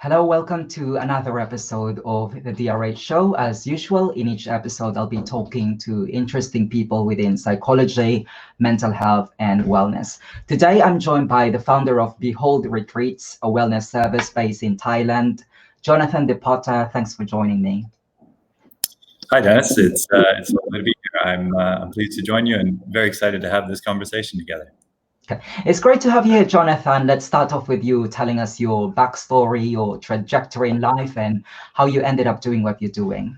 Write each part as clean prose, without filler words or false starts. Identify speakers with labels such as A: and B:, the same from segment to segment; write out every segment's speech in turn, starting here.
A: Hello, welcome to another episode of the DRH Show. As usual, in each episode, I'll be talking to interesting people within psychology, mental health, and wellness. Today, I'm joined by the founder of Behold Retreats, a wellness service based in Thailand, Jonathan DePotta. Thanks for joining me.
B: Hi, Dennis. It's lovely to be here. I'm pleased to join you and very excited to have this conversation together.
A: Okay. It's great to have you here, Jonathan. Let's start off with you telling us your backstory, your trajectory in life, and how you ended up doing what you're doing.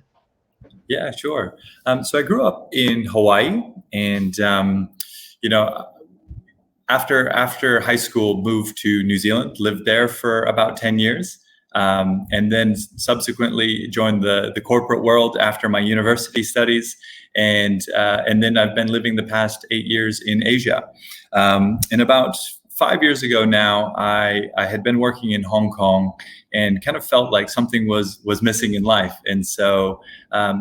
B: Yeah, sure. So I grew up in Hawaii, and after high school, moved to New Zealand, lived there for about 10 years, and then subsequently joined the corporate world after my university studies, and then I've been living the past 8 years in Asia. And about 5 years ago now, I had been working in Hong Kong and kind of felt like something was missing in life. And so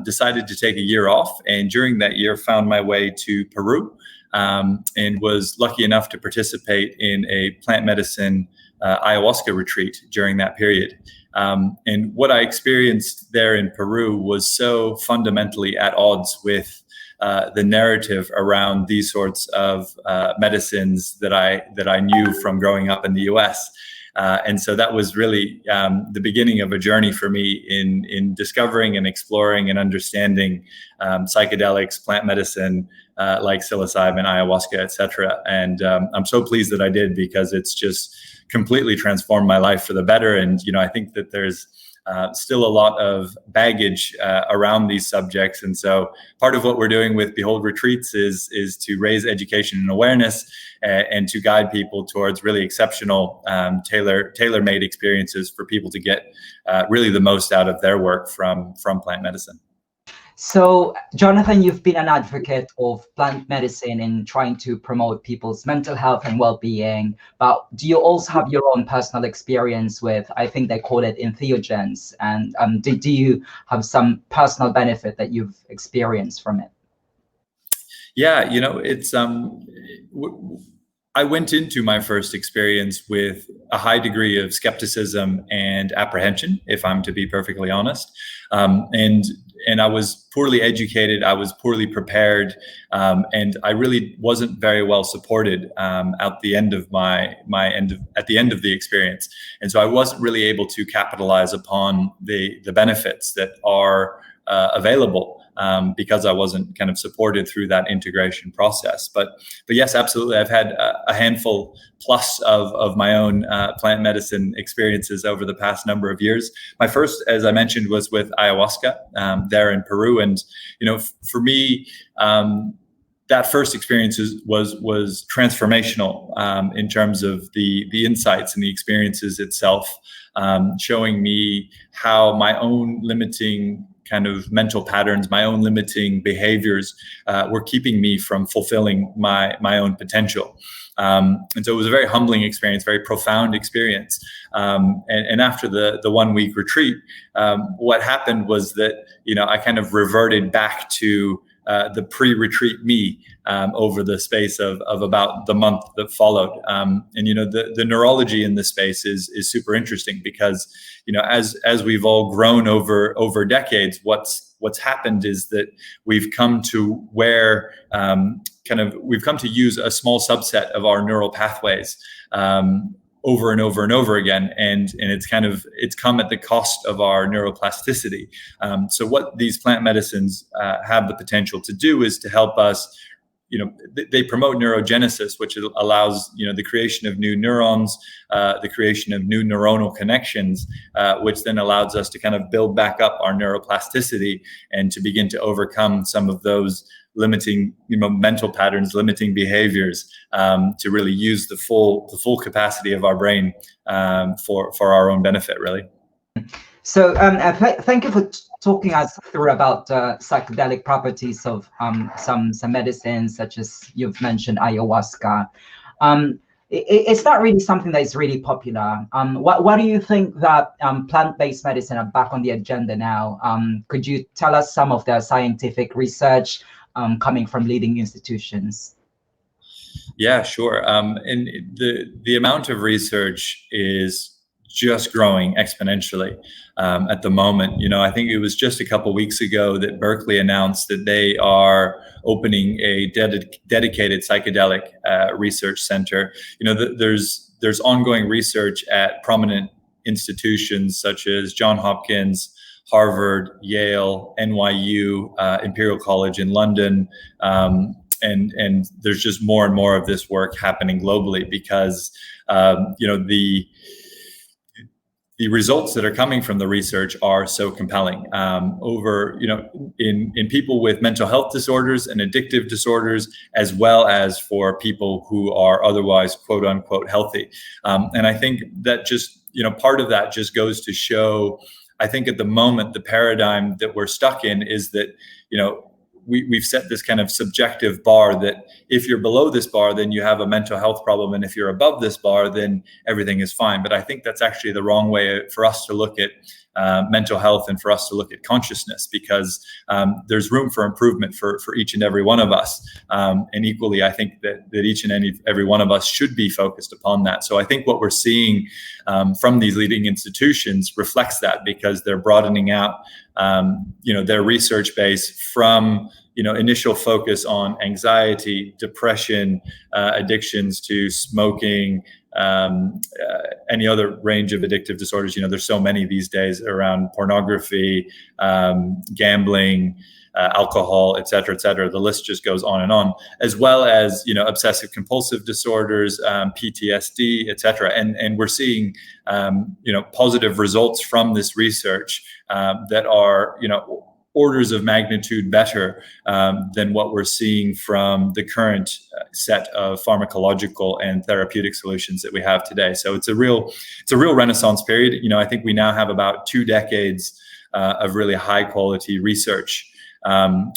B: decided to take a year off. And during that year, found my way to Peru and was lucky enough to participate in a plant medicine ayahuasca retreat during that period. And what I experienced there in Peru was so fundamentally at odds with the narrative around these sorts of medicines that I knew from growing up in the US. And so that was really the beginning of a journey for me in discovering and exploring and understanding psychedelics, plant medicine, like psilocybin, ayahuasca, etc. And I'm so pleased that I did, because it's just completely transformed my life for the better. And I think that there's still a lot of baggage around these subjects. And so part of what we're doing with Behold Retreats is to raise education and awareness and to guide people towards really exceptional, tailor-made experiences for people to get really the most out of their work from plant medicine.
A: So, Jonathan, you've been an advocate of plant medicine in trying to promote people's mental health and well-being, but do you also have your own personal experience with, I think they call it entheogens, and do you have some personal benefit that you've experienced from it?
B: Yeah, it's I went into my first experience with a high degree of skepticism and apprehension, if I'm to be perfectly honest. And I was poorly educated, I was poorly prepared, and I really wasn't very well supported at the end of the experience. And so I wasn't really able to capitalize upon the benefits that are available. Because I wasn't kind of supported through that integration process. But yes, absolutely. I've had a handful plus of my own plant medicine experiences over the past number of years. My first, as I mentioned, was with ayahuasca there in Peru. And, for me, that first experience was transformational in terms of the insights and the experiences itself, showing me how my own limiting kind of mental patterns, my own limiting behaviors were keeping me from fulfilling my own potential. And so it was a very humbling experience, very profound experience. And after the 1 week retreat, what happened was that, I kind of reverted back to the pre-retreat me over the space of about the month that followed. And the neurology in this space is super interesting, because as we've all grown over decades, what's happened is that we've come to where we've come to use a small subset of our neural pathways over and over and over again, and it's come at the cost of our neuroplasticity. So what these plant medicines have the potential to do is to help us. They promote neurogenesis, which allows the creation of new neurons, the creation of new neuronal connections, which then allows us to kind of build back up our neuroplasticity and to begin to overcome some of those limiting mental patterns, limiting behaviors, to really use the full capacity of our brain for our own benefit, really.
A: So thank you for talking us through about psychedelic properties of some medicines, such as you've mentioned ayahuasca. It's not really something that is really popular. What do you think that plant-based medicine are back on the agenda now? Could you tell us some of the scientific research coming from leading institutions?
B: Yeah, sure. And the amount of research is just growing exponentially at the moment. I think it was just a couple weeks ago that Berkeley announced that they are opening a dedicated psychedelic research center. There's ongoing research at prominent institutions such as Johns Hopkins, Harvard, Yale, NYU, Imperial College in London, and there's just more and more of this work happening globally because the results that are coming from the research are so compelling. In people with mental health disorders and addictive disorders, as well as for people who are otherwise quote unquote healthy. And I think that just, part of that just goes to show, I think at the moment, the paradigm that we're stuck in is that, we've set this kind of subjective bar that if you're below this bar, then you have a mental health problem. And if you're above this bar, then everything is fine. But I think that's actually the wrong way for us to look at mental health and for us to look at consciousness, because there's room for improvement for each and every one of us. And equally, I think that each and every one of us should be focused upon that. So I think what we're seeing from these leading institutions reflects that, because they're broadening out their research base from initial focus on anxiety, depression, addictions to smoking, any other range of addictive disorders. There's so many these days around pornography, gambling, alcohol, et cetera, et cetera. The list just goes on and on, as well as, obsessive compulsive disorders, PTSD, et cetera. And we're seeing, positive results from this research that are, orders of magnitude better than what we're seeing from the current set of pharmacological and therapeutic solutions that we have today. So it's a real renaissance period. I think we now have about 2 decades of really high quality research,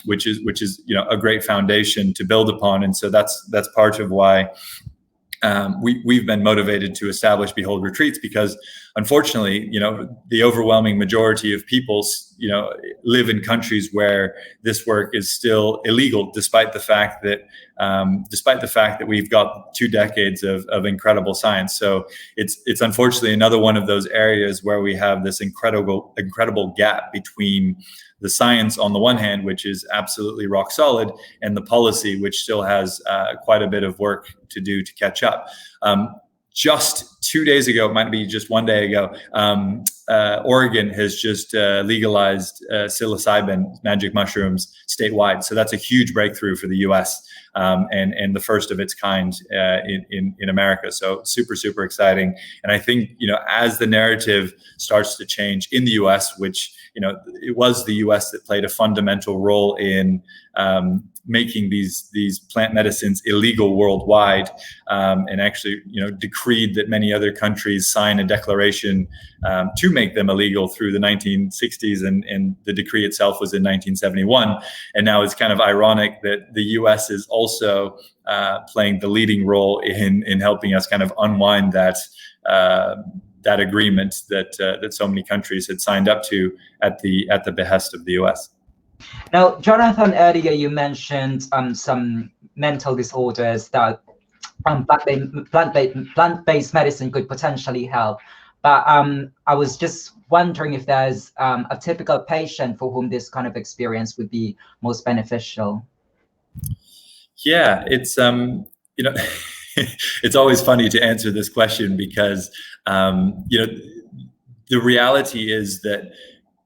B: which is a great foundation to build upon. And so that's part of why we've been motivated to establish Behold Retreats, because unfortunately, the overwhelming majority of people, live in countries where this work is still illegal, despite the fact that we've got 2 decades of incredible science. So it's unfortunately another one of those areas where we have this incredible gap between the science on the one hand, which is absolutely rock solid, and the policy, which still has quite a bit of work to do to catch up. Just 2 days ago, it might be just 1 day ago, Oregon has just legalized psilocybin magic mushrooms statewide. So that's a huge breakthrough for the U.S. And the first of its kind in America. So super, super exciting. And I think, as the narrative starts to change in the U.S., which, it was the U.S. that played a fundamental role in making these plant medicines illegal worldwide, and actually, decreed that many other countries sign a declaration to make them illegal through the 1960s, and the decree itself was in 1971. And now it's kind of ironic that the U.S. is also playing the leading role in helping us kind of unwind that agreement that so many countries had signed up to at the behest of the U.S.
A: Now, Jonathan, earlier you mentioned some mental disorders that plant-based medicine could potentially help. But I was just wondering if there's a typical patient for whom this kind of experience would be most beneficial.
B: Yeah, it's it's always funny to answer this question because the reality is that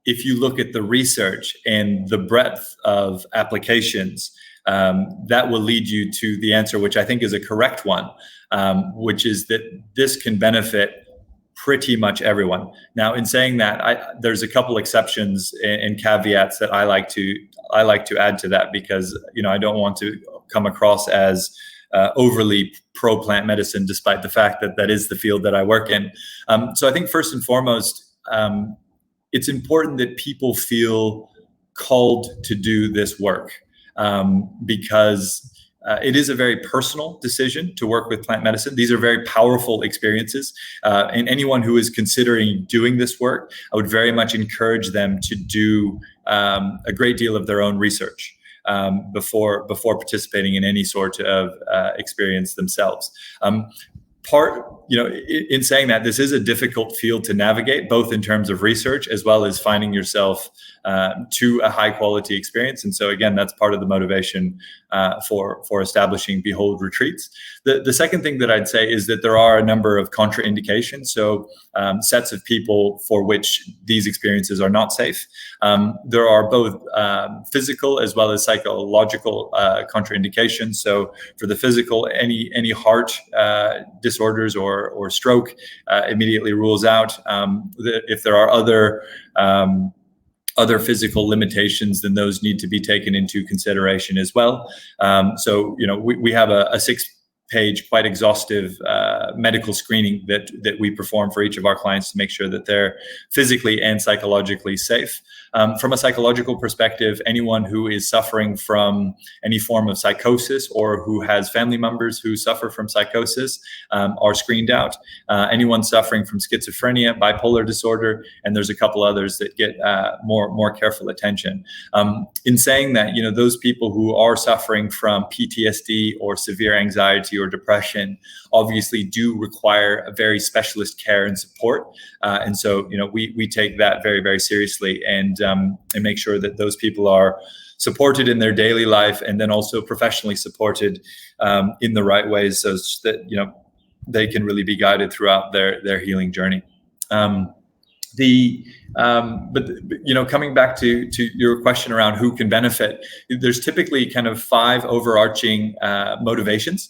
B: if you look at the research and the breadth of applications, that will lead you to the answer, which I think is a correct one, which is that this can benefit pretty much everyone. Now, in saying that, there's a couple exceptions and caveats that I like to add to that, because I don't want to come across as overly pro-plant medicine, despite the fact that that is the field that I work in. So I think first and foremost, it's important that people feel called to do this work, because it is a very personal decision to work with plant medicine. These are very powerful experiences. And anyone who is considering doing this work, I would very much encourage them to do a great deal of their own research before participating in any sort of experience themselves. in saying that, this is a difficult field to navigate, both in terms of research as well as finding yourself to a high quality experience. And so again, that's part of the motivation for establishing Behold retreats. The second thing that I'd say is that there are a number of contraindications. So sets of people for which these experiences are not safe. There are both physical as well as psychological contraindications. So for the physical, any heart disorders or stroke immediately rules out. If there are other physical limitations, then those need to be taken into consideration as well. So we have a 6-page, quite exhaustive medical screening that we perform for each of our clients to make sure that they're physically and psychologically safe. From a psychological perspective, anyone who is suffering from any form of psychosis or who has family members who suffer from psychosis are screened out. Anyone suffering from schizophrenia, bipolar disorder, and there's a couple others that get more careful attention. In saying that, those people who are suffering from PTSD or severe anxiety or depression obviously do require a very specialist care and support. And so, we take that very, very seriously and make sure that those people are supported in their daily life and then also professionally supported in the right ways so that, they can really be guided throughout their healing journey. But coming back to your question around who can benefit, there's typically kind of 5 overarching motivations.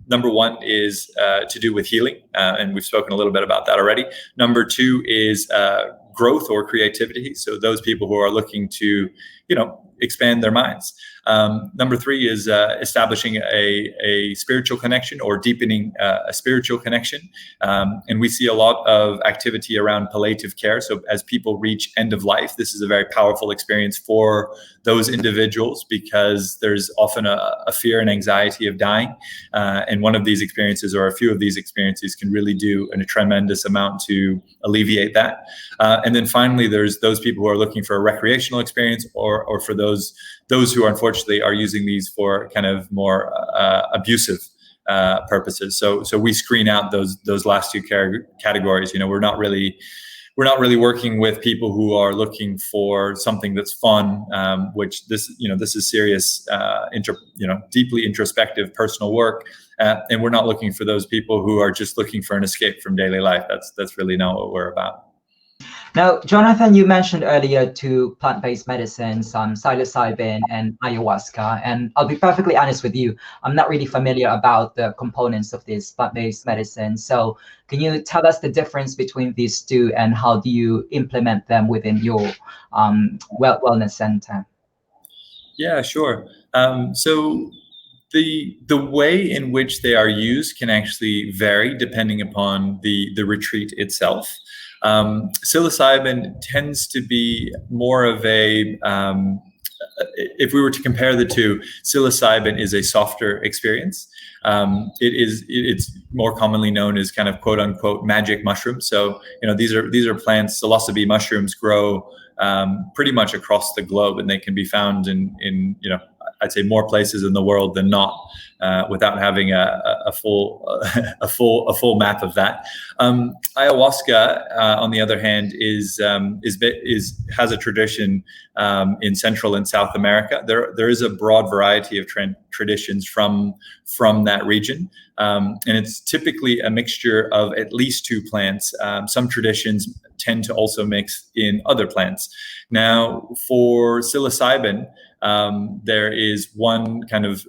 B: Number 1 is to do with healing, and we've spoken a little bit about that already. Number 2 is growth or creativity. So those people who are looking to, expand their minds. Number 3 is establishing a spiritual connection or deepening a spiritual connection. And we see a lot of activity around palliative care. So as people reach end of life, this is a very powerful experience for those individuals because there's often a fear and anxiety of dying. And one of these experiences or a few of these experiences can really do a tremendous amount to alleviate that. And then finally, there's those people who are looking for a recreational experience or for those who unfortunately are using these for kind of more abusive purposes. So we screen out those last 2 categories. We're not really working with people who are looking for something that's fun, which this is serious, deeply introspective personal work. And we're not looking for those people who are just looking for an escape from daily life. That's really not what we're about.
A: Now, Jonathan, you mentioned earlier 2 plant-based medicines, psilocybin and ayahuasca. And I'll be perfectly honest with you, I'm not really familiar about the components of these plant-based medicines. So can you tell us the difference between these 2 and how do you implement them within your wellness center?
B: Yeah, sure. So the way in which they are used can actually vary depending upon the retreat itself. Psilocybin tends to be more of a, if we were to compare the 2, psilocybin is a softer experience. It's more commonly known as kind of quote unquote magic mushrooms. So, these are plants. Psilocybe mushrooms grow pretty much across the globe, and they can be found in I'd say more places in the world than not, without having a full map of that. Ayahuasca, on the other hand, has a tradition in Central and South America. There is a broad variety of traditions from that region, and it's typically a mixture of at least 2 plants. Some traditions tend to also mix in other plants. Now, for psilocybin, there is one kind of,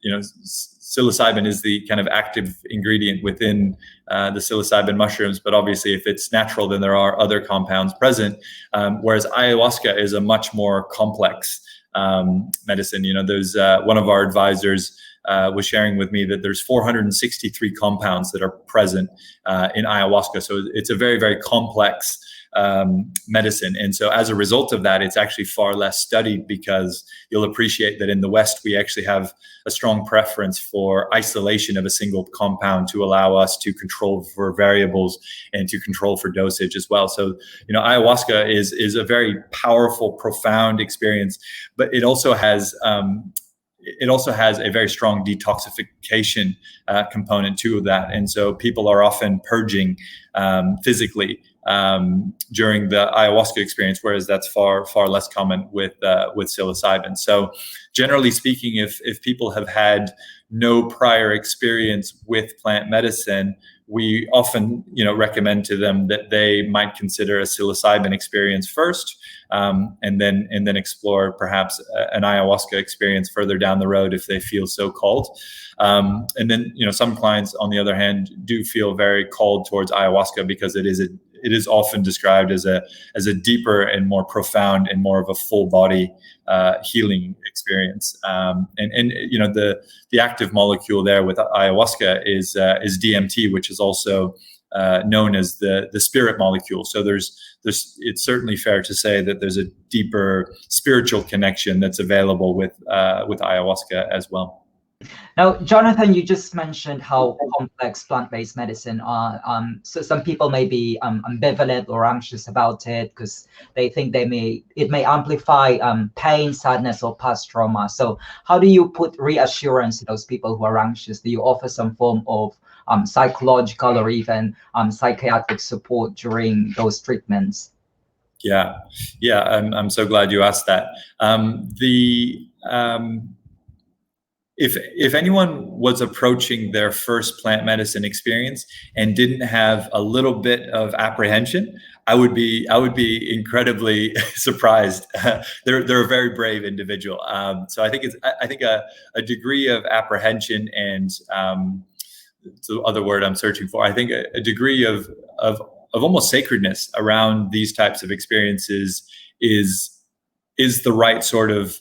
B: psilocybin is the kind of active ingredient within the psilocybin mushrooms, but obviously if it's natural, then there are other compounds present, whereas ayahuasca is a much more complex medicine. There's one of our advisors was sharing with me that there's 463 compounds that are present in ayahuasca. So it's a very, very complex medicine. And so as a result of that, it's actually far less studied because you'll appreciate that in the West, we actually have a strong preference for isolation of a single compound to allow us to control for variables and to control for dosage as well. So, ayahuasca is a very powerful, profound experience, but it also has, it also has a very strong detoxification component to that. And so people are often purging physically during the ayahuasca experience, whereas that's far less common with psilocybin. So generally speaking, if people have had no prior experience with plant medicine, we often, recommend to them that they might consider a psilocybin experience first, and then explore perhaps an ayahuasca experience further down the road if they feel so called. And then, some clients, on the other hand, do feel very called towards ayahuasca because it is often described as a deeper and more profound and more of a full body healing experience. And the active molecule there with ayahuasca is DMT, which is also known as the spirit molecule. So it's certainly fair to say that there's a deeper spiritual connection that's available with ayahuasca as well.
A: Now, Jonathan, you just mentioned how complex plant-based medicine are. So some people may be ambivalent or anxious about it because they think it may amplify pain, sadness, or past trauma. So how do you put reassurance to those people who are anxious? Do you offer some form of psychological or even psychiatric support during those treatments?
B: Yeah, I'm so glad you asked that. If anyone was approaching their first plant medicine experience and didn't have a little bit of apprehension, I would be incredibly surprised. They're a very brave individual. So I think a degree of apprehension and it's the other word I'm searching for. I think a degree of almost sacredness around these types of experiences is the right sort of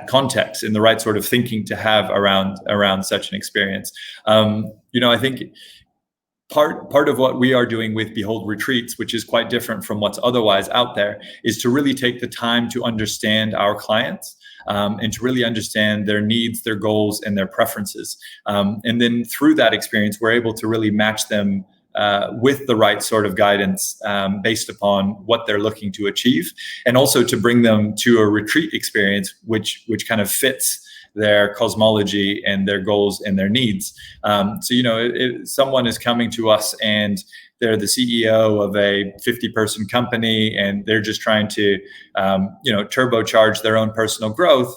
B: context and the right sort of thinking to have around such an experience. I think part of what we are doing with Behold Retreats, which is quite different from what's otherwise out there, is to really take the time to understand our clients and to really understand their needs, their goals, and their preferences. And then through that experience, we're able to really match them with the right sort of guidance based upon what they're looking to achieve, and also to bring them to a retreat experience which kind of fits their cosmology and their goals and their needs. So if someone is coming to us and they're the CEO of a 50-person company and they're just trying to turbocharge their own personal growth,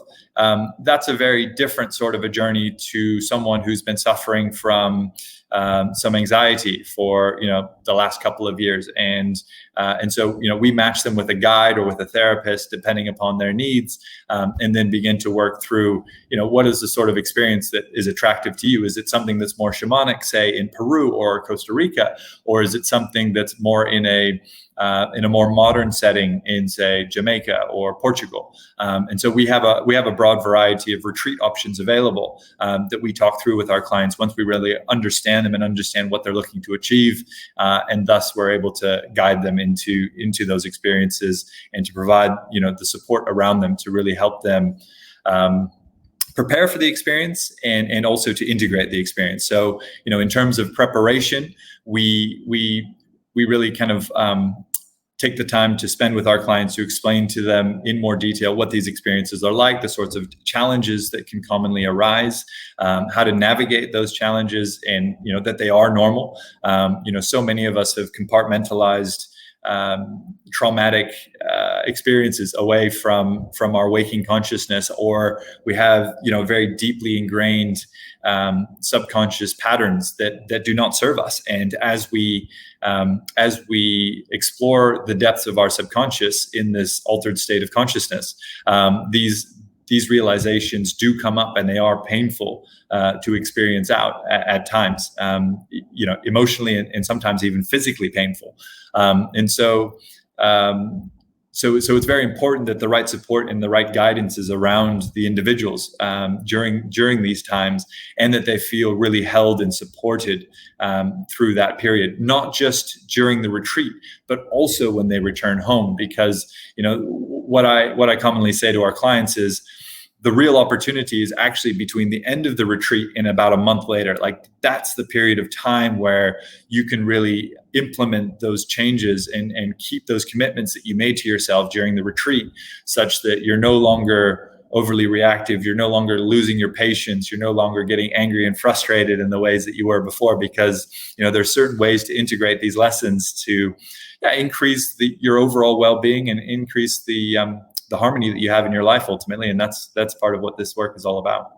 B: that's a very different sort of a journey to someone who's been suffering from some anxiety for the last couple of years, and so we match them with a guide or with a therapist depending upon their needs, and then begin to work through what is the sort of experience that is attractive to you. Is it something that's more shamanic, say in Peru or Costa Rica, or is it something that's more in a more modern setting in, say, Jamaica or Portugal? And so we have a broad variety of retreat options available that we talk through with our clients once we really understand them and understand what they're looking to achieve, and thus we're able to guide them into those experiences and to provide the support around them to really help them prepare for the experience and also to integrate the experience. So in terms of preparation, we really kind of take the time to spend with our clients to explain to them in more detail what these experiences are like, the sorts of challenges that can commonly arise, how to navigate those challenges, and that they are normal. So many of us have compartmentalized traumatic experiences away from our waking consciousness, or we have very deeply ingrained subconscious patterns that do not serve us. And as we explore the depths of our subconscious in this altered state of consciousness, these realizations do come up, and they are painful to experience out at times, emotionally and sometimes even physically painful. So it's very important that the right support and the right guidance is around the individuals during these times, and that they feel really held and supported through that period, not just during the retreat, but also when they return home. Because what I commonly say to our clients is, the real opportunity is actually between the end of the retreat and about a month later. Like, that's the period of time where you can really implement those changes and keep those commitments that you made to yourself during the retreat, such that you're no longer overly reactive. You're no longer losing your patience. You're no longer getting angry and frustrated in the ways that you were before, because there's certain ways to integrate these lessons to increase your overall well-being and increase the harmony that you have in your life ultimately. And that's part of what this work is all about.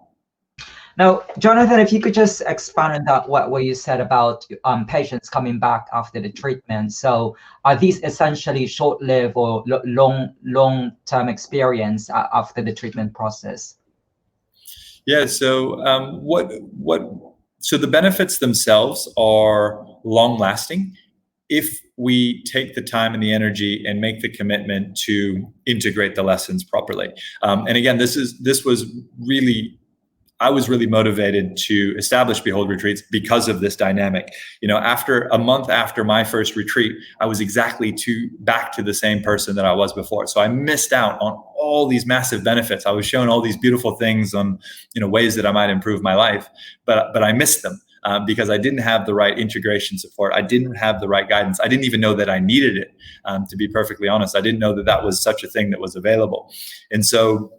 A: Now, Jonathan, if you could just expand on that, what you said about patients coming back after the treatment. So are these essentially short-lived or long-term experience after the treatment process?
B: Yeah, so so the benefits themselves are long-lasting if we take the time and the energy and make the commitment to integrate the lessons properly. And again, I was really motivated to establish Behold Retreats because of this dynamic. After a month after my first retreat, I was exactly back to the same person that I was before. So I missed out on all these massive benefits. I was shown all these beautiful things on, ways that I might improve my life, but I missed them because I didn't have the right integration support. I didn't have the right guidance. I didn't even know that I needed it. To be perfectly honest, I didn't know that was such a thing that was available. And so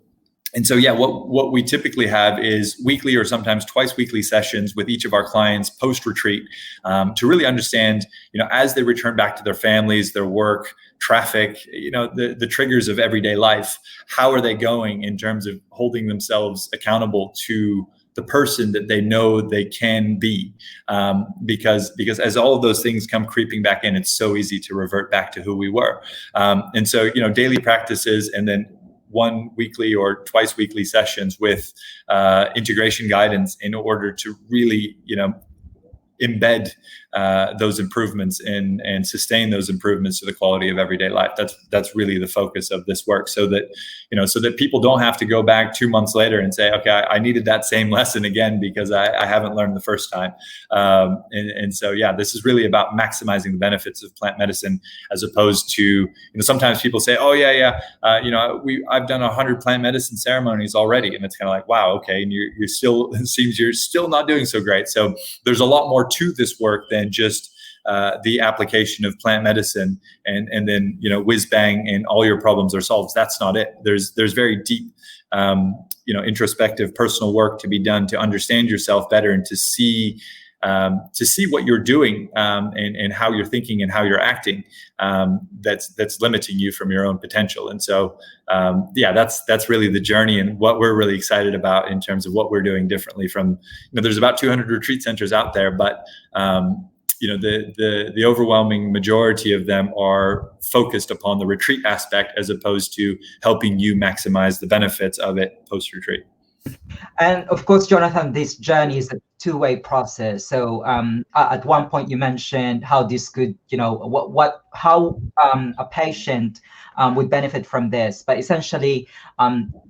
B: what we typically have is weekly or sometimes twice weekly sessions with each of our clients post-retreat to really understand, as they return back to their families, their work, traffic, the triggers of everyday life, how are they going in terms of holding themselves accountable to the person that they know they can be, because as all of those things come creeping back in, it's so easy to revert back to who we were. And so, daily practices, and then 1 weekly or twice weekly sessions with integration guidance in order to really, embed those improvements and sustain those improvements to the quality of everyday life. That's really the focus of this work, so that people don't have to go back 2 months later and say, okay, I needed that same lesson again because I haven't learned the first time. So this is really about maximizing the benefits of plant medicine, as opposed to, sometimes people say, oh I've done 100 plant medicine ceremonies already, and it's kind of like, wow, okay, and you're still, it seems you're still not doing so great. So there's a lot more to this work than just the application of plant medicine and then whiz bang and all your problems are solved. That's not it. There's very deep introspective personal work to be done to understand yourself better and to see what you're doing and how you're thinking and how you're acting that's limiting you from your own potential. And so that's really the journey and what we're really excited about in terms of what we're doing differently from, there's about 200 retreat centers out there, but the overwhelming majority of them are focused upon the retreat aspect as opposed to helping you maximize the benefits of it post-retreat.
A: And of course, Jonathan, this journey is a two-way process. So at one point you mentioned how this could, how a patient would benefit from this, but essentially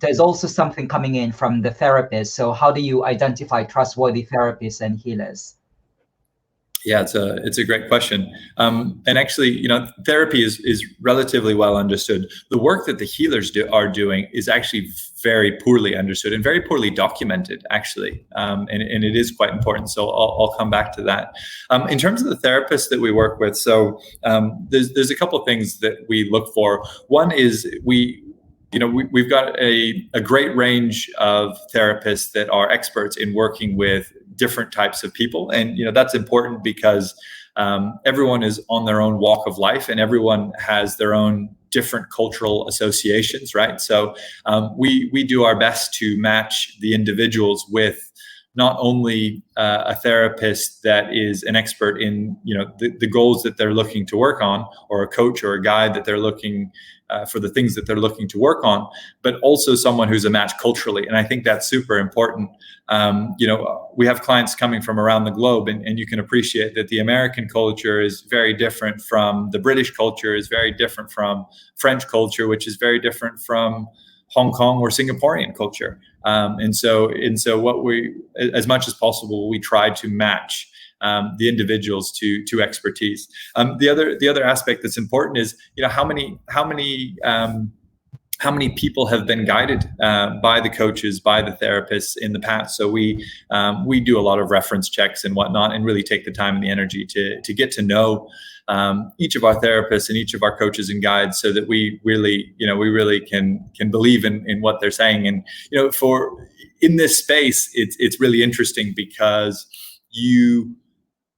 A: there's also something coming in from the therapist. So how do you identify trustworthy therapists and healers?
B: Yeah, it's a great question. And actually, therapy is relatively well understood. The work that the healers are doing is actually very poorly understood and very poorly documented, actually. And it is quite important. So I'll come back to that. In terms of the therapists that we work with, so there's a couple of things that we look for. One is we've got a great range of therapists that are experts in working with different types of people. And, that's important because everyone is on their own walk of life and everyone has their own different cultural associations, right? So we do our best to match the individuals with not only a therapist that is an expert in, the goals that they're looking to work on, or a coach or a guide that they're looking for the things that they're looking to work on, but also someone who's a match culturally. And I think that's super important. We have clients coming from around the globe, and you can appreciate that the American culture is very different from the British culture, is very different from French culture, which is very different from Hong Kong or Singaporean culture. And so what we, as much as possible, we try to match the individuals to expertise. The other aspect that's important is, how many how many people have been guided by the coaches, by the therapists in the past. So we do a lot of reference checks and whatnot, and really take the time and the energy to get to know each of our therapists and each of our coaches and guides, so that we really can believe in what they're saying. And for in this space, it's really interesting, because you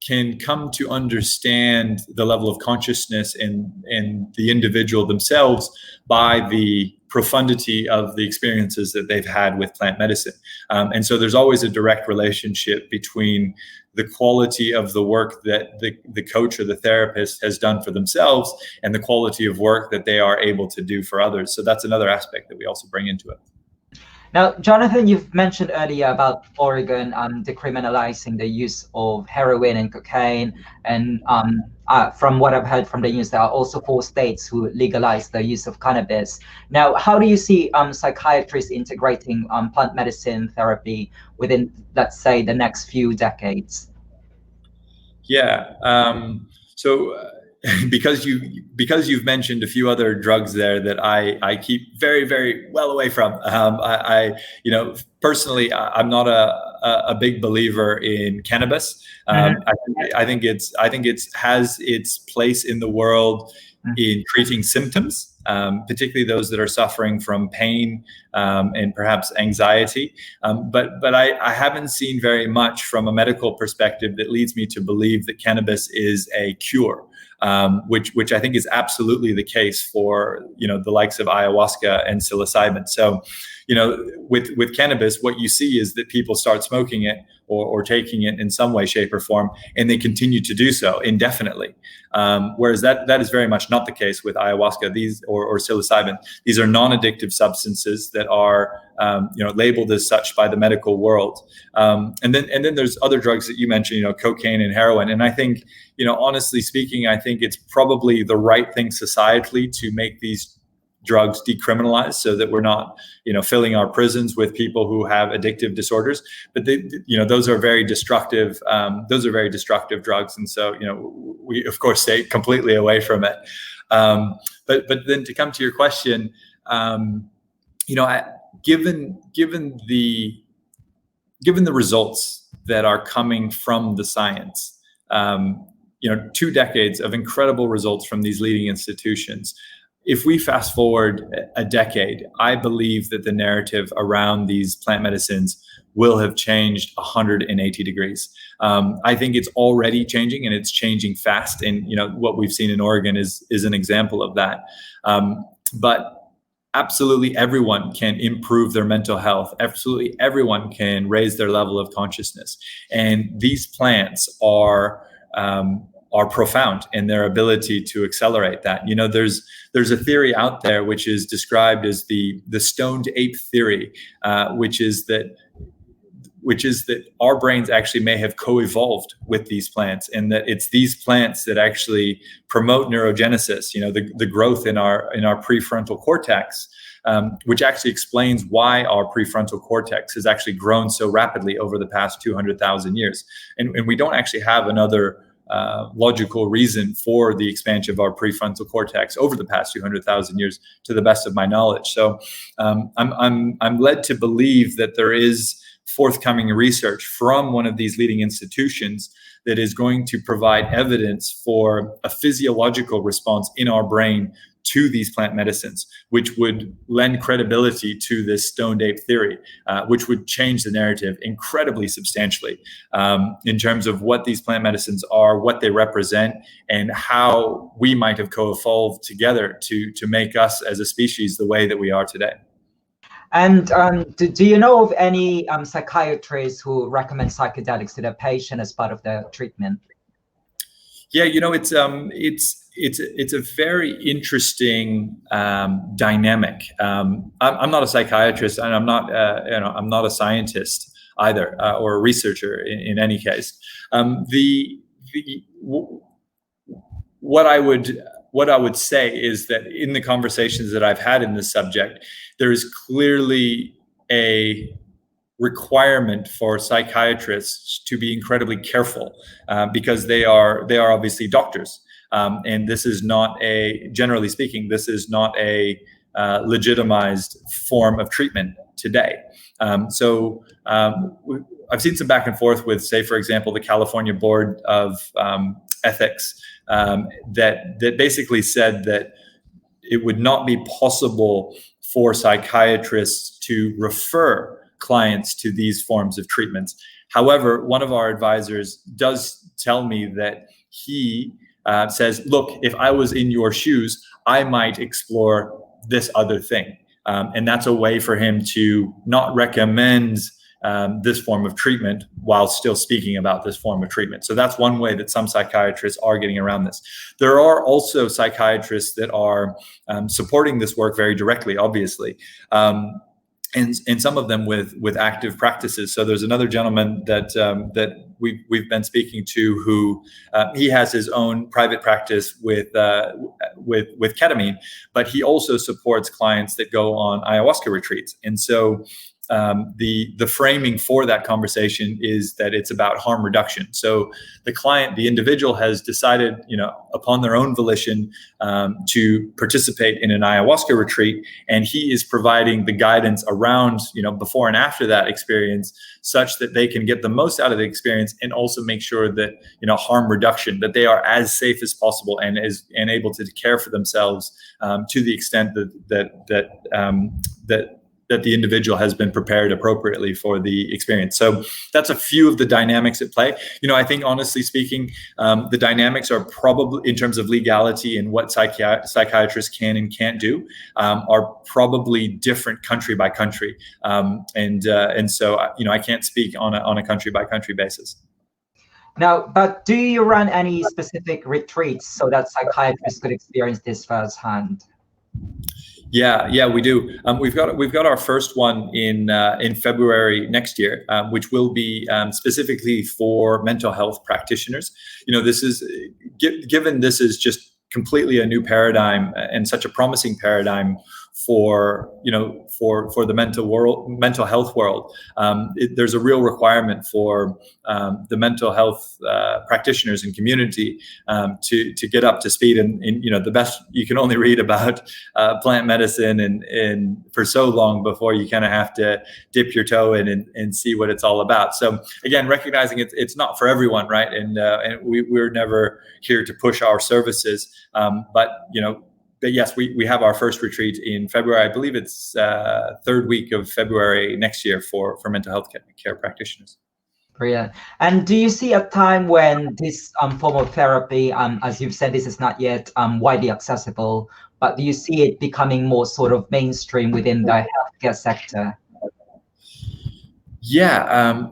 B: can come to understand the level of consciousness in the individual themselves by the profundity of the experiences that they've had with plant medicine. And so there's always a direct relationship between the quality of the work that the coach or the therapist has done for themselves and the quality of work that they are able to do for others. So that's another aspect that we also bring into it.
A: Now, Jonathan, you've mentioned earlier about Oregon decriminalizing the use of heroin and cocaine. And from what I've heard from the news, there are also 4 states who legalize the use of cannabis. Now, how do you see psychiatrists integrating plant medicine therapy within, let's say, the next few decades?
B: Yeah. So because you've mentioned a few other drugs there that I keep very, very well away from. Personally, I'm not a big believer in cannabis. I think it has its place in the world in treating symptoms, particularly those that are suffering from pain and perhaps anxiety. But I haven't seen very much from a medical perspective that leads me to believe that cannabis is a cure. Which I think is absolutely the case for the likes of ayahuasca and psilocybin. So, with cannabis, what you see is that people start smoking it or taking it in some way, shape, or form, and they continue to do so indefinitely. Whereas that is very much not the case with ayahuasca, or psilocybin. These are non-addictive substances that are labeled as such by the medical world. And then there's other drugs that you mentioned, cocaine and heroin. And I think, honestly speaking, I think it's probably the right thing societally to make these drugs decriminalized, so that we're not, filling our prisons with people who have addictive disorders. But those are very destructive. Those are very destructive drugs, and so we of course stay completely away from it. But then to come to your question, given the results that are coming from the science, 2 decades of incredible results from these leading institutions. If we fast forward a decade, I believe that the narrative around these plant medicines will have changed 180 degrees. I think it's already changing, and it's changing fast. And what we've seen in Oregon is an example of that. But absolutely everyone can improve their mental health. Absolutely everyone can raise their level of consciousness. And these plants are profound in their ability to accelerate that. There's a theory out there which is described as the stoned ape theory, which is that our brains actually may have co-evolved with these plants, and that it's these plants that actually promote neurogenesis, the growth in our prefrontal cortex, which actually explains why our prefrontal cortex has actually grown so rapidly over the past 200,000 years. And we don't actually have another logical reason for the expansion of our prefrontal cortex over the past 200,000 years, to the best of my knowledge. So I'm led to believe that there is forthcoming research from one of these leading institutions that is going to provide evidence for a physiological response in our brain to these plant medicines, which would lend credibility to this stoned ape theory, which would change the narrative incredibly substantially in terms of what these plant medicines are, what they represent, and how we might have co-evolved together to make us as a species the way that we are today.
A: And do you know of any psychiatrists who recommend psychedelics to their patient as part of their treatment?
B: Yeah, it's a very interesting dynamic. I'm not a psychiatrist, and I'm not a scientist either, or a researcher in any case. What I would say is that in the conversations that I've had in this subject, there is clearly a requirement for psychiatrists to be incredibly careful because they are obviously doctors. And this is not generally speaking, this is not a legitimized form of treatment today. I've seen some back and forth with, say, for example, the California Board of Ethics that basically said that it would not be possible for psychiatrists to refer clients to these forms of treatments. However, one of our advisors does tell me that he says, look, if I was in your shoes, I might explore this other thing. And that's a way for him to not recommend this form of treatment while still speaking about this form of treatment. So that's one way that some psychiatrists are getting around this. There are also psychiatrists that are supporting this work very directly, obviously. And some of them with active practices. So there's another gentleman that we've been speaking to who he has his own private practice with ketamine, but he also supports clients that go on ayahuasca retreats. And so the framing for that conversation is that it's about harm reduction. So the individual has decided, upon their own volition, to participate in an ayahuasca retreat, and he is providing the guidance around, before and after that experience, such that they can get the most out of the experience, and also make sure that, harm reduction, that they are as safe as possible and able to care for themselves to the extent that the individual has been prepared appropriately for the experience. So that's a few of the dynamics at play. I think, honestly speaking, the dynamics are probably, in terms of legality and what psychiatrists can and can't do, are probably different country by country. And so, I can't speak on a country by country basis.
A: Now, but do you run any specific retreats so that psychiatrists could experience this firsthand?
B: Yeah, we do. We've got our first one in February next year, which will be specifically for mental health practitioners. This is given this is just completely a new paradigm and such a promising paradigm for the mental health world. There's a real requirement for the mental health practitioners and community to get up to speed. And the best, you can only read about plant medicine and for so long before you kind of have to dip your toe in and see what it's all about. So again, recognizing it's not for everyone, right? And we're never here to push our services, but yes, we have our first retreat in February. I believe it's third week of February next year for mental health care practitioners.
A: Brilliant. And do you see a time when this form of therapy, as you've said, this is not yet widely accessible, but do you see it becoming more sort of mainstream within the healthcare sector?
B: Yeah,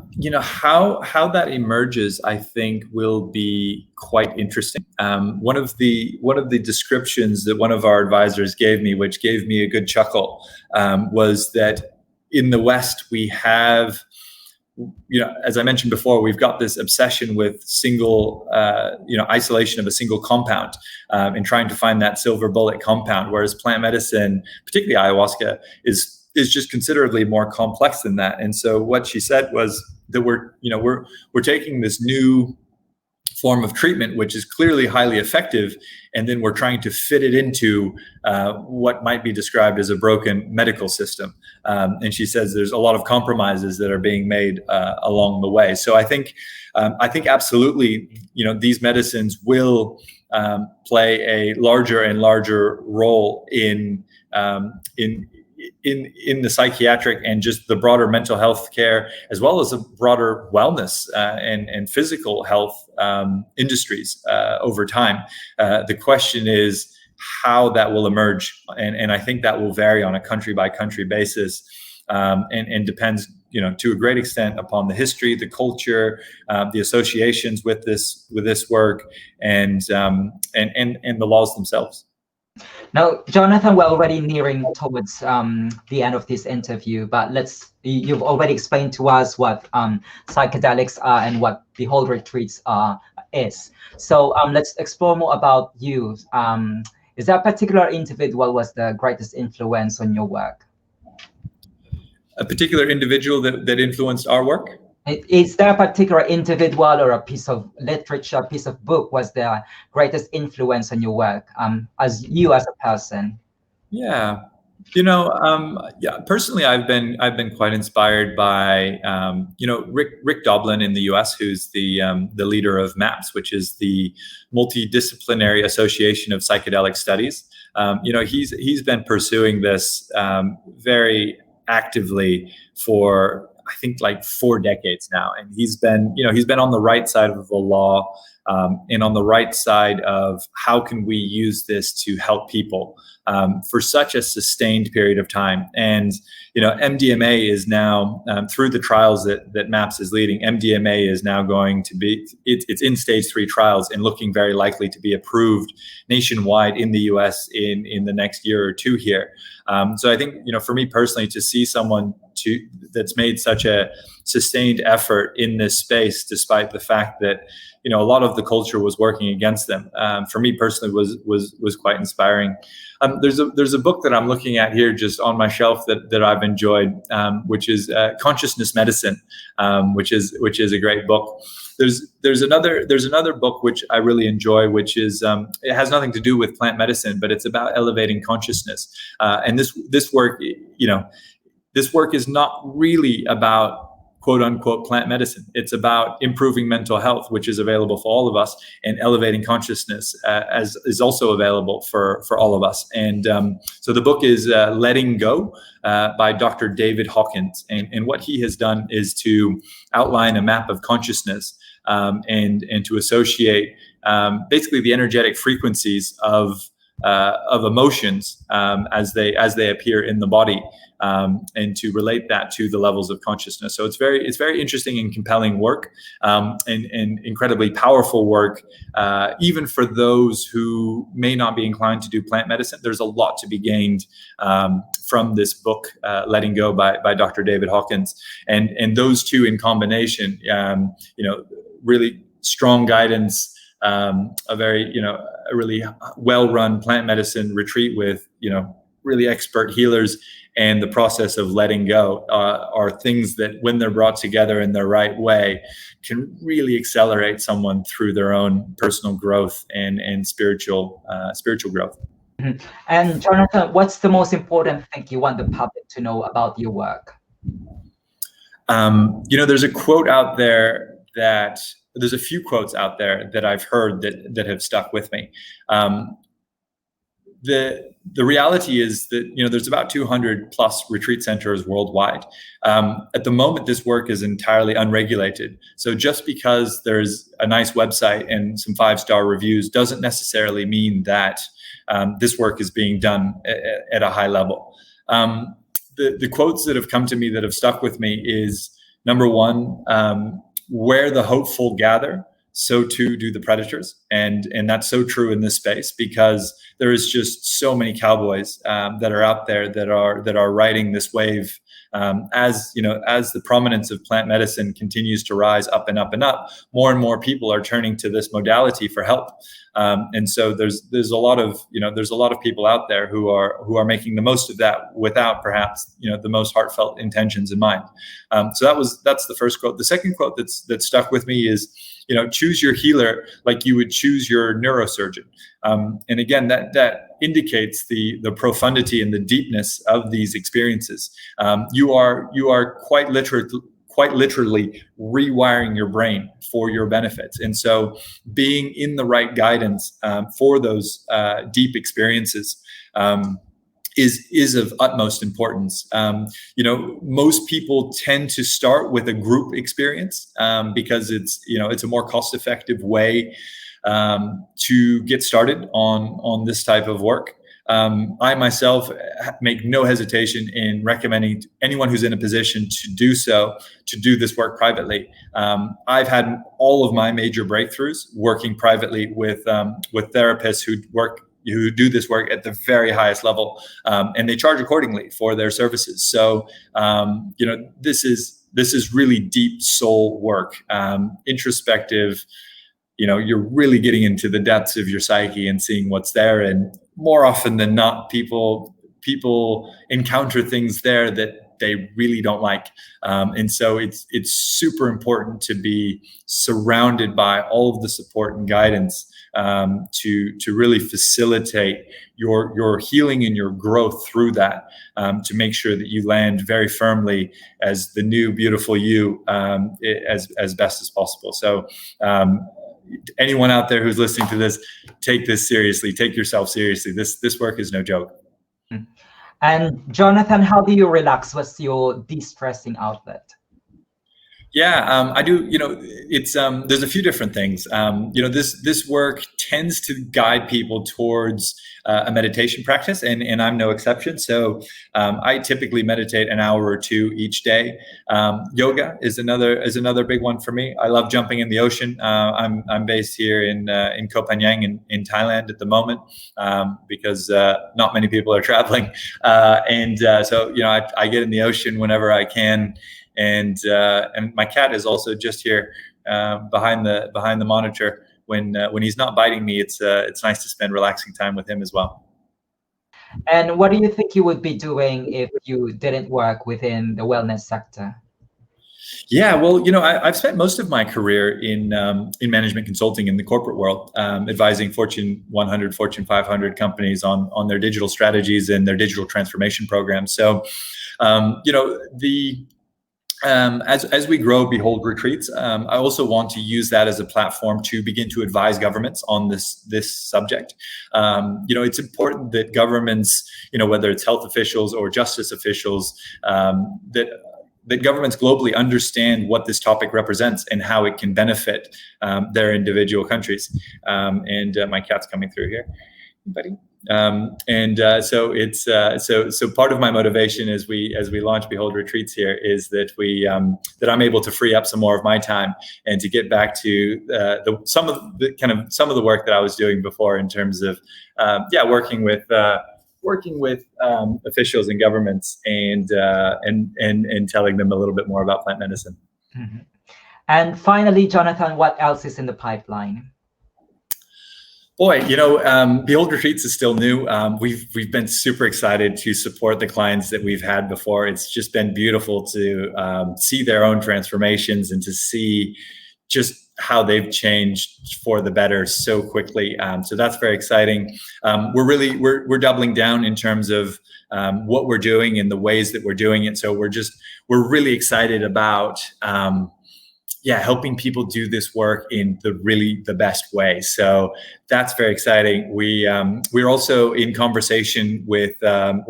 B: how that emerges, I think, will be quite interesting. One of the descriptions that one of our advisors gave me, which gave me a good chuckle, was that in the West we have, as I mentioned before, we've got this obsession with single, isolation of a single compound, and trying to find that silver bullet compound, whereas plant medicine, particularly ayahuasca, is just considerably more complex than that. And so what she said was that we're taking this new form of treatment, which is clearly highly effective, and then we're trying to fit it into what might be described as a broken medical system. And she says there's a lot of compromises that are being made along the way. So I think absolutely, these medicines will play a larger and larger role in the psychiatric and just the broader mental health care, as well as the broader wellness and physical health industries over time. The question is how that will emerge, and I think that will vary on a country by country basis, and depends, to a great extent upon the history, the culture, the associations with this work, and the laws themselves.
A: Now, Jonathan, we're already nearing towards the end of this interview, but you've already explained to us what psychedelics are and what the whole retreats is. So let's explore more about you. Is there a particular individual was the greatest influence on your work?
B: A particular individual that influenced our work?
A: Is there a particular individual or a piece of literature, a piece of book was the greatest influence on your work as a person?
B: Yeah. Yeah, personally, I've been quite inspired by Rick Doblin in the U.S., who's the leader of MAPS, which is the Multidisciplinary Association of Psychedelic Studies. He's been pursuing this very actively for, I think, like 4 decades now, and he's been on the right side of the law, and on the right side of how can we use this to help people for such a sustained period of time. And MDMA is now, through the trials that MAPS is leading, MDMA is now going to be, it's in stage 3 trials and looking very likely to be approved nationwide in the US in the next year or 2 here. So I think, for me personally, to see someone that's made such a sustained effort in this space, despite the fact that a lot of the culture was working against them, for me personally was quite inspiring. There's a book that I'm looking at here just on my shelf that I've enjoyed, which is Consciousness Medicine, which is a great book. There's another book which I really enjoy, which is it has nothing to do with plant medicine, but it's about elevating consciousness. And this work is not really about quote unquote plant medicine. It's about improving mental health, which is available for all of us, and elevating consciousness as is also available for all of us. And so the book is Letting Go by Dr. David Hawkins. And what he has done is to outline a map of consciousness and to associate basically the energetic frequencies of emotions as they appear in the body. And to relate that to the levels of consciousness. So it's very interesting and compelling work, and incredibly powerful work, even for those who may not be inclined to do plant medicine. There's a lot to be gained from this book, Letting Go by Dr. David Hawkins, and those two in combination, really strong guidance, a really well-run plant medicine retreat with really expert healers, and the process of letting go are things that, when they're brought together in the right way, can really accelerate someone through their own personal growth and spiritual growth.
A: Mm-hmm. And Jonathan, what's the most important thing you want the public to know about your work?
B: There's a quote out there there's a few quotes out there that I've heard that have stuck with me. The reality is that there's about 200 plus retreat centers worldwide. At the moment, this work is entirely unregulated. So just because there's a nice website and some 5-star reviews doesn't necessarily mean that this work is being done at a high level. The quotes that have come to me that have stuck with me is, number one, where the hopeful gather, so too do the predators. And that's so true in this space, because there is just so many cowboys that are out there that are riding this wave. As the prominence of plant medicine continues to rise up and up and up, more and more people are turning to this modality for help. And so there's a lot of people out there who are making the most of that without perhaps the most heartfelt intentions in mind. So that's the first quote. The second quote that stuck with me is, choose your healer like you would choose your neurosurgeon. And again, that indicates the profundity and the deepness of these experiences. You are quite literally rewiring your brain for your benefits. And so being in the right guidance for those deep experiences is of utmost importance. Most people tend to start with a group experience because it's a more cost-effective way to get started on this type of work. I myself make no hesitation in recommending anyone who's in a position to do so, to do this work privately. I've had all of my major breakthroughs working privately with therapists who do this work at the very highest level, and they charge accordingly for their services. So, this is really deep soul work, introspective. You're really getting into the depths of your psyche and seeing what's there. And more often than not, people encounter things there that they really don't like. And so it's super important to be surrounded by all of the support and guidance to really facilitate your healing and your growth through that, to make sure that you land very firmly as the new beautiful you, as best as possible. So anyone out there who's listening to this, take this seriously. Take yourself seriously. This work is no joke.
A: And Jonathan, how do you relax? What's your de-stressing outlet?
B: Yeah, I do. It's there's a few different things. This work tends to guide people towards a meditation practice, and I'm no exception. So I typically meditate an hour or two each day. Yoga is another big one for me. I love jumping in the ocean. I'm based here in Koh Phangan in Thailand at the moment, because not many people are traveling, so I get in the ocean whenever I can. And my cat is also just here behind the monitor. When he's not biting me, it's nice to spend relaxing time with him as well.
A: And what do you think you would be doing if you didn't work within the wellness sector?
B: Yeah, well, I've spent most of my career in management consulting in the corporate world, advising Fortune 100, Fortune 500 companies on their digital strategies and their digital transformation programs. So, as we grow Behold Retreats, I also want to use that as a platform to begin to advise governments on this subject. It's important that governments, whether it's health officials or justice officials, that governments globally understand what this topic represents and how it can benefit their individual countries. And my cat's coming through here, buddy. So it's so part of my motivation as we launch Behold Retreats here is that that I'm able to free up some more of my time and to get back to some of the work that I was doing before in terms of working with officials and governments and telling them a little bit more about plant medicine.
A: Mm-hmm. And finally, Jonathan, what else is in the pipeline?
B: Boy, Behold Retreats is still new. We've been super excited to support the clients that we've had before. It's just been beautiful to see their own transformations and to see just how they've changed for the better so quickly. So that's very exciting. We're doubling down in terms of what we're doing and the ways that we're doing it. So we're really excited about helping people do this work in the best way. So that's very exciting. We're also in conversation with a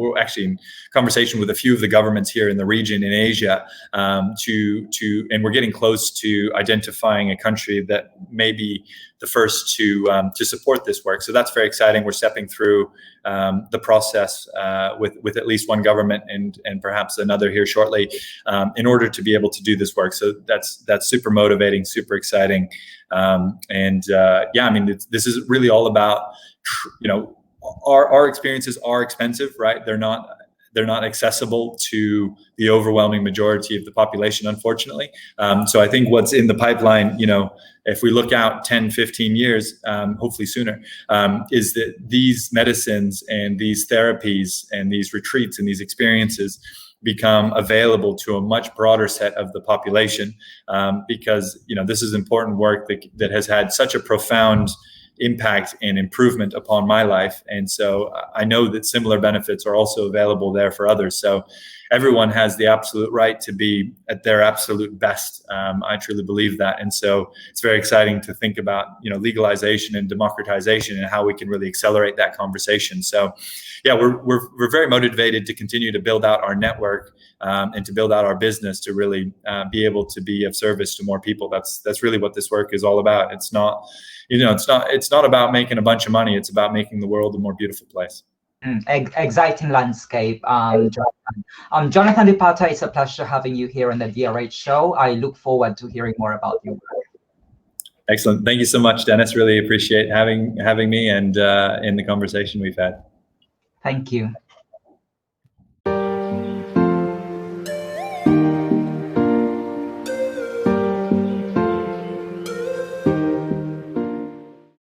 B: few of the governments here in the region in Asia, and we're getting close to identifying a country that may be the first to support this work. So that's very exciting. We're stepping through the process with at least one government and perhaps another here shortly, in order to be able to do this work. So that's super motivating, super exciting. This is really all about, our experiences are expensive, right? They're not accessible to the overwhelming majority of the population, unfortunately. So I think what's in the pipeline, if we look out 10, 15 years, hopefully sooner, is that these medicines and these therapies and these retreats and these experiences become available to a much broader set of the population, because this is important work that has had such a profound impact and improvement upon my life. And so I know that similar benefits are also available there for others. So everyone has the absolute right to be at their absolute best. I truly believe that. And so it's very exciting to think about, legalization and democratization and how we can really accelerate that conversation. So yeah, we're very motivated to continue to build out our network, and to build out our business to really be able to be of service to more people. That's really what this work is all about. It's not about making a bunch of money. It's about making the world a more beautiful place.
A: Exciting landscape, Jonathan. Jonathan Lipata, it's a pleasure having you here on the DRH show. I look forward to hearing more about your work.
B: Excellent. Thank you so much, Dennis. Really appreciate having me and in the conversation we've had.
A: Thank you.